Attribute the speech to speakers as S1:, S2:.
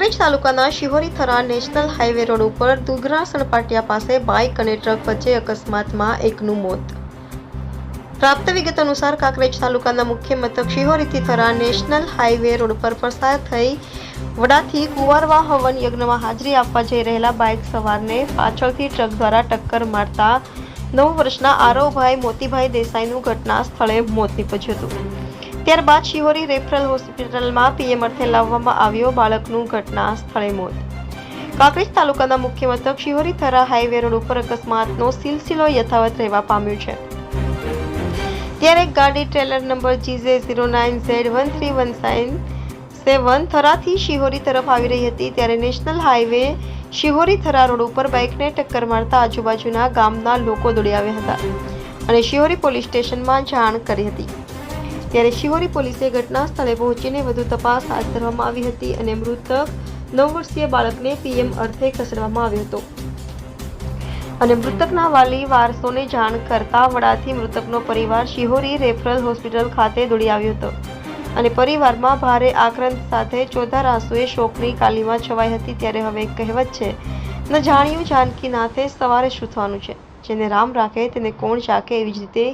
S1: કાંકરેજ તાલુકાના Shihori Thara national highway road ઉપર દુગરા સણપાટિયા પાસે બાઇક અને ટ્રક વચ્ચે અકસ્માતમાં એકનું મોત. પ્રાપ્ત વિગત અનુસાર કાંકરેજ તાલુકાના મુખ્ય મથક શિહોરીથી થરા નેશનલ હાઈવે રોડ પર પસાર થઈ વડાથી કુંવારવા હવન યજ્ઞમાં હાજરી આપવા જઈ રહેલા બાઇક સવારને પાછળથી ટ્રક દ્વારા ટક્કર મારતા 9 વર્ષના આરવભાઈ મોતીભાઈ દેસાઈનું ઘટના સ્થળે મોત નીપજ્યું હતું. ત્યારબાદ શિહોરી રેફરલ હોસ્પિટલમાં પીએમ અર્થે લાવવામાં આવ્યો. બાળકનું ઘટના સ્થળે મોત. કાંકરેજ તાલુકાના મુખ્ય મથક શિહોરી થરા હાઈવે રોડ ઉપર અકસ્માતનો સિલસિલો યથાવત રહેવા પામ્યો છે. ત્યારે એક ગાડી ટ્રેલર નંબર GJ09Z1317 થરાથી શિહોરી તરફ આવી રહી હતી. ત્યારે national highway Shihori Thara road ઉપર બાઇકને ટક્કર મારતા આજુબાજુના ગામના લોકો દોડી આવ્યા હતા અને શિહોરી પોલીસ સ્ટેશનમાં જાણ કરી હતી. ત્યારે શિહોરી પોલીસે ઘટના સ્થળે પહોંચીને વધુ તપાસ હાથ ધરવામાં આવી હતી અને મૃતક 9 વર્ષીય બાળકને પીએમ અર્થે ખસેડવામાં આવ્યો હતો અને મૃતકના વાલી વારસોને જાણ કરતા વડાથી મૃતકનો પરિવાર શિહોરી રેફરલ હોસ્પિટલ ખાતે દોડી આવ્યો હતો અને પરિવારમાં ભારે આક્રંદ સાથે ચોધાર આંસુએ શોકની કાલીમાં છવાઈ હતી. ત્યારે હવે એક કહેવત છે, ન જાણ્યું જાનકી નાથે સવારે શું થવાનું છે, જેને રામ રાખે તેને કોણ ચાકે. એવી જ રીતે